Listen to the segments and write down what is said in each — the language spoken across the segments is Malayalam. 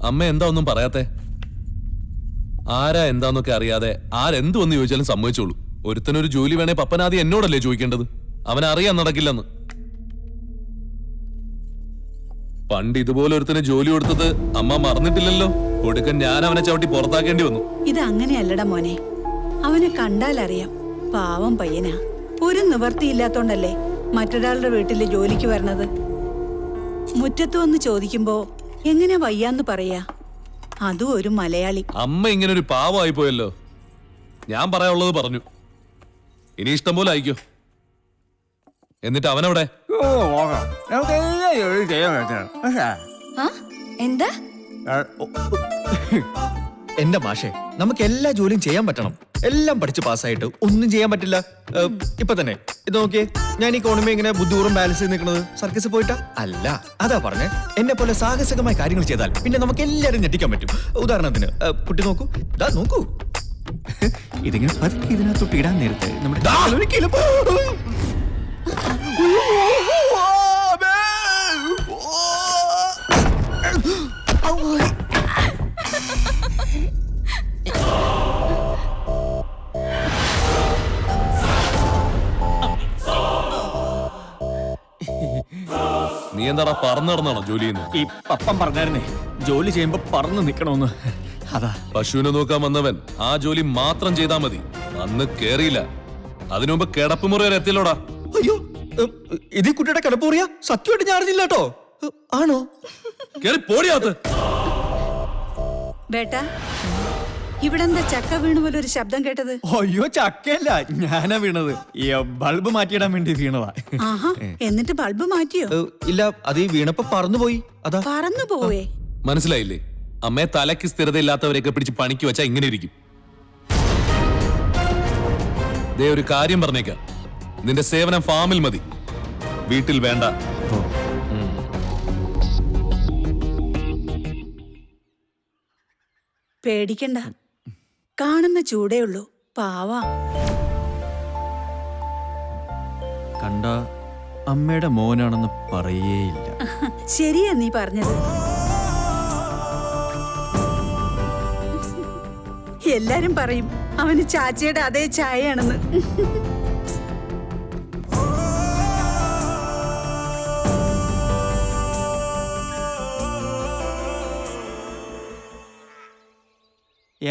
അമ്മ എന്താ ഒന്നും പറയാത്തെ? ആരാ എന്താന്നൊക്കെ അറിയാതെ ആരെന്തു വന്ന് ചോദിച്ചാലും സമ്മതിച്ചോളൂ. ഒരുത്തനൊരു ജോലി വേണേ പപ്പനാദി എന്നോടല്ലേ ചോദിക്കേണ്ടത്? അവനറിയാൻ നടക്കില്ലെന്ന്. പണ്ട് ഇതുപോലെ ഒരുത്തന് ജോലി കൊടുത്തത് അമ്മ മറന്നിട്ടില്ലല്ലോ. കൊടുക്കൻ ഞാൻ അവനെ ചവിട്ടി പുറത്താക്കേണ്ടി വന്നു. ഇത് അങ്ങനെയല്ലടാ മോനെ, അവനെ കണ്ടാലറിയാം പാവം പയ്യനാ. ഒരു നിവർത്തിയില്ലാത്തോണ്ടല്ലേ മറ്റൊരാളുടെ വീട്ടില് ജോലിക്ക് വരണത്. മുറ്റത്ത് വന്ന് ചോദിക്കുമ്പോ എങ്ങനെ വയ്യാന്ന് പറയാ, അതും ഒരു മലയാളി. അമ്മ ഇങ്ങനെ ഒരു പാവമായി പോയല്ലോ. ഞാൻ പറയാനുള്ളത് പറഞ്ഞു, ഇനി ഇഷ്ടം പോലെ അയക്കോ. എന്നിട്ട് അവനവിടെ എന്താ? എന്റെ മാഷെ, നമുക്ക് എല്ലാ ജോലിയും ചെയ്യാൻ പറ്റണം. എല്ലാം പഠിച്ച് പാസ്സായിട്ട് ഒന്നും ചെയ്യാൻ പറ്റില്ല. ഇപ്പൊ തന്നെ ഇത് നോക്കിയേ, ഞാൻ ഈ കോണമി ഇങ്ങനെ ബുദ്ധിപൂർവ്വം ബാലൻസ് ചെയ്ത് നിൽക്കുന്നത് സർക്കസ് പോയിട്ടാ അല്ല. അതാ പറഞ്ഞേ, എന്നെ പോലെ സാഹസികമായ കാര്യങ്ങൾ ചെയ്താൽ പിന്നെ നമുക്ക് എല്ലാവരും ഞെട്ടിക്കാൻ പറ്റും. ഉദാഹരണത്തിന് കുട്ടി നോക്കൂ, നോക്കൂ, ഇതിങ്ങനെ പതുക്കെ ഇതിനകത്തോട്ട് ഇടാൻ നേരത്തെ നീ എന്താടാ പറന്നു നടന്നാണോ ജോലി ചെയ്യുന്നത്? ഈ പപ്പൻ പറഞ്ഞായിരുന്നേ ജോലി ചെയ്യുമ്പോ പറന്ന് നിക്കണമെന്ന്. അതാ പശുവിനെ നോക്കാൻ വന്നവൻ ആ ജോലി മാത്രം ചെയ്താ മതി. അന്ന് കേറിയില്ല, അതിനുമുമ്പ് കിടപ്പുമുറി വരെ എത്തില്ലോടാ. അയ്യോ, ഇത് കുട്ടിയുടെ കിടപ്പുറിയാ? സത്യമായിട്ട് ഞാൻ അറിഞ്ഞില്ല കേട്ടോ. ആണോ? കേറി പോടിയാത്ത്. ബേട്ടാ, ഇവിടെന്താ ചക്ക വീണ പോലെ ഒരു ശബ്ദം കേട്ടത്? അയ്യോ, ചക്കയല്ല, ഞാനാ വീണത്. ഈ ബൾബ് മാറ്റിയിടാൻ വേണ്ടി വീണതാ. ആഹാ, എന്നിട്ട് ബൾബ് മാറ്റിയോ? ഇല്ല, അത് ഈ വീണപ്പോ പറന്നുപോയി. അതാ. പറന്നു പോവേ? മനസ്സിലായില്ലേ? അമ്മയെ തലയ്ക്ക് സ്ഥിരതയില്ലാത്തവരെയൊക്കെ പിടിച്ച് പണിക്ക് വെച്ചാ ഇങ്ങനെ ഇരിക്കും. ദേ ഒരു കാര്യം പറഞ്ഞേക്കാം, നിന്റെ സേവനം ഫാമിൽ മതി, വീട്ടിൽ വേണ്ട. പേടിക്കണ്ട, കാണുന്ന ചൂടേ ഉള്ളൂ. പാവാ. കണ്ട അമ്മയുടെ മോനാണെന്ന് പറയേയില്ല. ശരിയാ നീ പറഞ്ഞത്. എല്ലാരും പറയും അവന് ചാച്ചിയുടെ അതേ ചായയാണെന്ന്.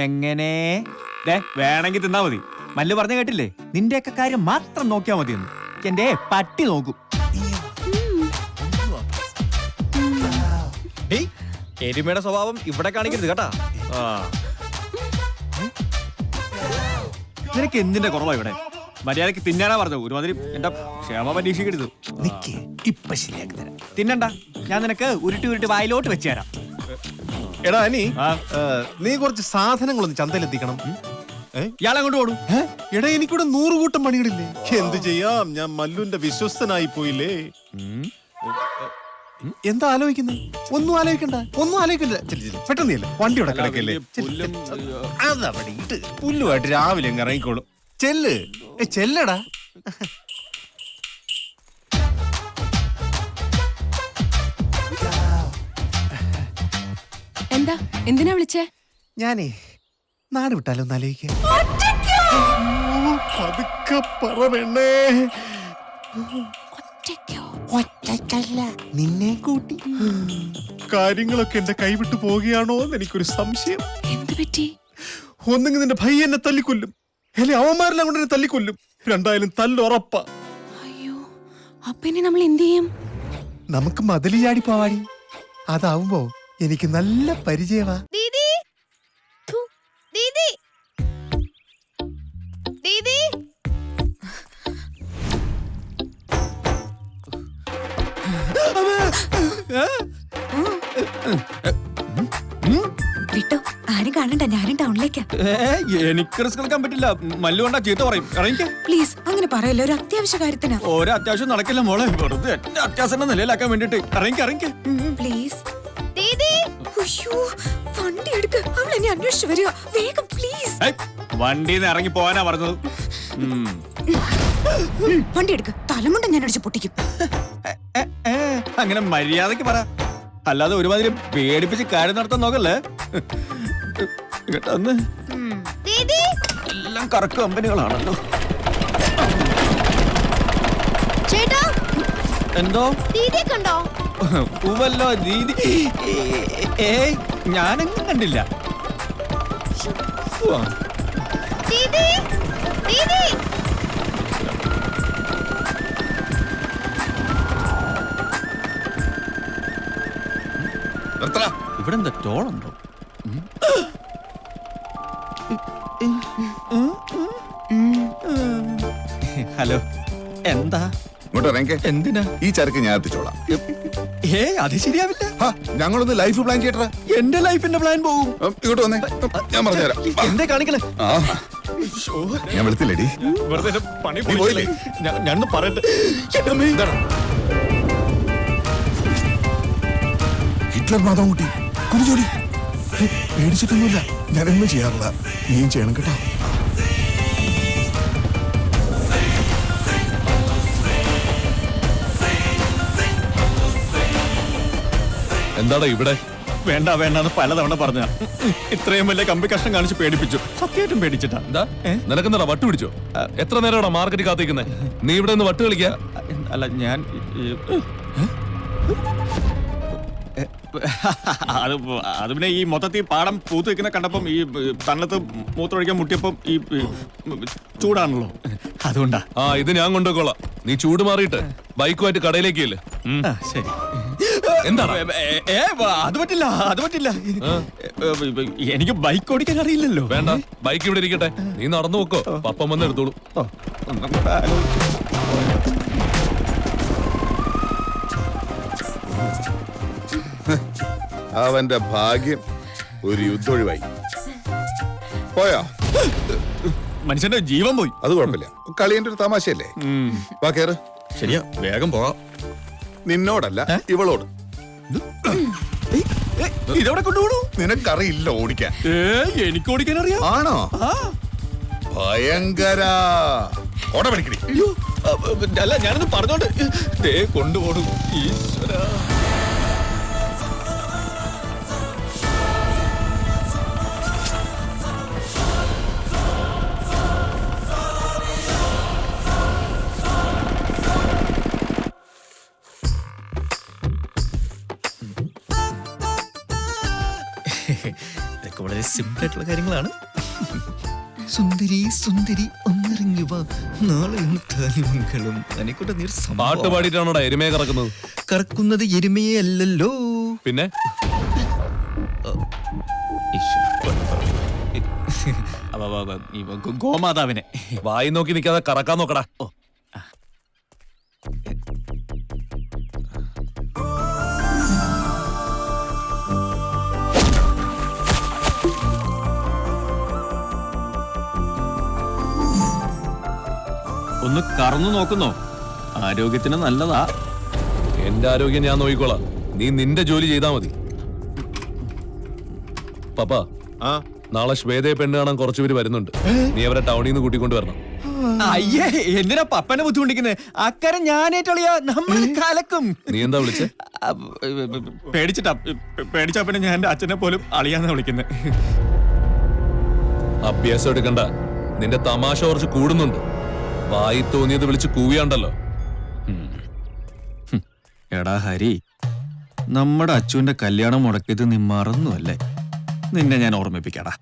എങ്ങനെ വേണമെങ്കിൽ തിന്നാ മതി. മല്ലു പറഞ്ഞു കേട്ടില്ലേ, നിന്റെയൊക്കെ കാര്യം മാത്രം നോക്കിയാ മതിയെന്ന്. എന്റെ പട്ടി നോക്കും. എരുമയുടെ സ്വഭാവം ഇവിടെ കാണിക്കരുത് കേട്ടാ. നിനക്ക് എന്തിന്റെ കുറവാ ഇവിടെ? മര്യാദക്ക് തിന്നാനാ പറഞ്ഞത്. ഒരുമാതിരി എന്റെ ക്ഷമ പരീക്ഷിക്കരുത്. ഇപ്പൊ ശരിയാക്കി തരാം. തിന്നണ്ട, ഞാൻ നിനക്ക് ഉരുട്ടി ഉരുട്ടി വായിലോട്ട് വെച്ച് തരാം. എടാ അനി, നീ കുറച്ച് സാധനങ്ങളൊന്ന് ചന്തയിലെത്തിക്കണം. ഇയാളെ കൊണ്ട് ഓടും. എടാ, എനിക്കിവിടെ 100 കൂട്ടം പണികളില്ലേ. എന്ത് ചെയ്യാം, ഞാൻ മല്ലുവിന്റെ വിശ്വസ്തനായി പോയില്ലേ. എന്താ ആലോചിക്കുന്നത്? ഒന്നും ആലോചിക്കണ്ട, ഒന്നും ആലോചിക്കണ്ട. പെട്ടെന്ന് വണ്ടി ഇവിടെ കിടക്കല്ലേ. അതവിടെ ഇട്ട് പുല്ലുമായിട്ട് രാവിലെ അങ്ങ് ഇറങ്ങിക്കോളും. ചെല്ല്, ചെല്ലടാ. എന്താ? എന്തിനാ വിളിച്ചേ? ഞാനേ നാട് വിട്ടാലോ ഒന്ന് ആലോചിക്കാം. പതുക്കെ പറ പെണ്ണേ. ഒറ്റയ്ക്കല്ല, നിന്നെ കൂട്ടി. കാര്യങ്ങളൊക്കെ എന്റെ കൈവിട്ടു പോവുകയാണോ എന്ന് എനിക്കൊരു സംശയം. എന്ത് പറ്റി? ഒന്നെങ്കിൽ നിന്റെ ഭയ്യ എന്നെ തല്ലിക്കൊല്ലും, അല്ലെ അവന്മാരെല്ലാം കൊണ്ട് എന്നെ തല്ലിക്കൊല്ലും. രണ്ടായാലും തല്ലുറപ്പാ. അയ്യോ, അപ്പൊ ഇനി നമ്മൾ എന്ത് ചെയ്യും? നമുക്ക് മതിലിയാടി പോവാടി. അതാവുമ്പോ എനിക്ക് നല്ല പരിചയമാ. ദീദി, ദീദി, ദീദി. വിട്ടോ, ആരും കാണണ്ട, ഞാനും ടൗണിലേക്കാ. എനിക്ക് റിസ്ക് എടുക്കാൻ പറ്റില്ല. മല്ലു കൊണ്ടാ ചീത്ത പറയും. ഇറങ്ങിക്ക. പ്ലീസ് അങ്ങനെ പറയല്ലോ, ഒരു അത്യാവശ്യ കാര്യത്തിനാ. ഓരോ അത്യാവശ്യം നടക്കില്ല മോളെ. വെറുതെ എന്റെ അത്യാവശ്യം നിലയിലാക്കാൻ വേണ്ടിട്ട് ഇറങ്ങിക്ക. പ്ലീസ്. വണ്ടി എടുക്ക്, അവൾ എന്നെ അന്വേഷിച്ചു വരിക. വേഗം പ്ലീസ്. വണ്ടിന്ന് ഇറങ്ങി പോവാനാ പറഞ്ഞത്. വണ്ടി എടുക്ക്, തലമുണ്ട ഞാൻ അടിച്ച് പൊട്ടിക്കും. അങ്ങനെ മര്യാദക്ക് പറ. അല്ലാതെ ഒരുമാതിരി പേടിപ്പിച്ച് കാര്യം നടത്താൻ നോക്കല്ലേ. കേട്ടന്ന് ദീദി എല്ലാം കറക്റ്റ് കമ്പനികളാണല്ലോ. ചേട്ടാ എന്തോ ദീദിയെ കണ്ടോ? പൂവല്ലോ ദീദി. ഏയ് ഞാനെങ്ങും കണ്ടില്ല. ഉവ്വ. ദീദി ദീദി ഇവിടെ എന്താ ടോളുണ്ടോ? ഹലോ, എന്താ? ഇങ്ങോട്ട് ഇറങ്ങി. എന്തിനാ? ഈ ചരക്ക് ഞാൻ എത്തിച്ചോളാം. അത് ശരിയാവില്ല. ഹാ, ഞങ്ങളൊന്ന് ലൈഫ് പ്ലാൻ ചെയ്യട്ടെ. എന്റെ ലൈഫിന്റെ പ്ലാൻ പോകും. ഇങ്ങോട്ട് വന്നേ, ഞാൻ പറഞ്ഞുതരാം. എന്താ കാണിക്കണേ? ആ, ഞാൻ വെളുത്തില്ലേടി. വെറുതെ പണി നീ പോയില്ലേ? ഞാനൊന്ന് പറയട്ടെ. എന്താണ്? ഹിറ്റ്ലർ മാതാവുട്ടി കുഞ്ഞുജോലി പേടിച്ചിട്ടൊന്നുമില്ല. ഞാനൊന്നും ചെയ്യാറില്ല. നീയും ചെയ്യണം കേട്ടോ. എന്താടാ ഇവിടെ? വേണ്ട വേണ്ടെന്ന് പലതവണ പറഞ്ഞ ഇത്രയും വലിയ കമ്പി കഷ്ണം കാണിച്ച് പേടിപ്പിച്ചു. സത്യമായിട്ടും പേടിച്ചിട്ടാ. എന്താ നിനക്കെന്താടാ വട്ട് പിടിച്ചോ? എത്ര നേരമാടാ മാർക്കറ്റിൽ കാത്തിരിക്കുന്നേ? നീ ഇവിടെ നിന്ന് വട്ട് കളിക്കാ? അല്ല ഞാൻ അത് പിന്നെ ഈ മൊത്തത്തിൽ പാടം പൂത്ത് വെക്കുന്ന കണ്ടപ്പം ഈ തണലത്ത് മൂത്രമൊഴിക്കാൻ മുട്ടിയപ്പം ഈ ചൂടാണല്ലോ, അതുകൊണ്ടാ. ആ, ഇത് ഞാൻ കൊണ്ടുപോയിക്കോളാം. നീ ചൂട് മാറിയിട്ട് ബൈക്കുമായിട്ട് കടയിലേക്ക് ഇല്ലേ? ശരി. എന്താണ്? അത് പറ്റില്ല, അത് പറ്റില്ല. എനിക്ക് ബൈക്ക് ഓടിക്കാൻ അറിയില്ലല്ലോ. വേണ്ട, ബൈക്ക് ഇവിടെ ഇരിക്കട്ടെ. നീ നടന്നു നോക്കോ, പപ്പം വന്ന് എടുത്തോളൂ. അവന്റെ ഭാഗ്യം ഒരു യുദ്ധൊഴിവായി. പോയോ? മനുഷ്യന്റെ ജീവൻ പോയി. അത് കുഴപ്പമില്ല, കളിയന്റെ ഒരു തമാശയല്ലേ. വാ കേറ്. ശരിയാ, വേഗം പോവാം. നിന്നോടല്ല, ഇവളോട്. ഇതെവിടെ കൊണ്ടുപോകണു? നിനക്കറിയില്ല ഓടിക്കാൻ. എനിക്ക് ഓടിക്കാൻ അറിയാം. ആണോ? ഭയങ്കര ഓട പഠിക്കണി. അല്ല, ഞാനൊന്ന് പറഞ്ഞോണ്ട് കൊണ്ടുപോകണു. ഈശ്വര, ഇതൊക്കെ വളരെ സിമ്പിൾ ആയിട്ടുള്ള കാര്യങ്ങളാണ്. സുന്ദരി സുന്ദരി ഒന്നിറങ്ങി വാ, നാളെ താലിമംഗളം. അനിക്കൂട്ട നീർ പാട്ട് പാടിയിട്ടാണോടാ എരുമയെ കറക്കുന്നത്? കറക്കുന്നത് എരുമയെ അല്ലല്ലോ, പിന്നെ ഗോമാതാവിനെ. വായി നോക്കി നിൽക്കാതെ കറക്കാൻ നോക്കടാ. ഒന്ന് കറന്നു നോക്കുന്നോ? ആരോഗ്യത്തിന് നല്ലതാ. എന്റെ ആരോഗ്യം ഞാൻ നോക്കിക്കോളാം. നീ നിന്റെ ജോലി ചെയ്താ മതി. പപ്പ, നാളെ ശ്വേതയെ പെണ്ണ് കാണാൻ കുറച്ചുപേര് വരുന്നുണ്ട്. നീ അവരെ ടൗണിൽ നിന്ന് കൂട്ടിക്കൊണ്ട് വരണം. അയ്യേ, എന്തിനാ പപ്പനെ ബുദ്ധിമുട്ടിക്കുന്നത്? അക്കരെ ഞാനേറ്റളിയാ, നമ്മൾ കലക്കും. നീ എന്താ വിളിച്ചേ? പേടിച്ചിട്ടാ. പേടിച്ചാ പിന്നെ ഞാൻ എന്റെ അച്ഛനെ പോലും അളിയാന്നാ വിളിക്കുന്നത്. അഭ്യാസം എടുക്കണ്ട. നിന്റെ തമാശ കുറച്ച് കൂടുന്നുണ്ട്. വായി തോന്നിയത് വിളിച്ച് കൂവിയാണ്ടല്ലോ. എടാ ഹരി, നമ്മുടെ അച്ചുവിന്റെ കല്യാണം മുടക്കിയത് നീ മറന്നു അല്ലേ? നിന്നെ ഞാൻ ഓർമ്മിപ്പിക്കാടാ.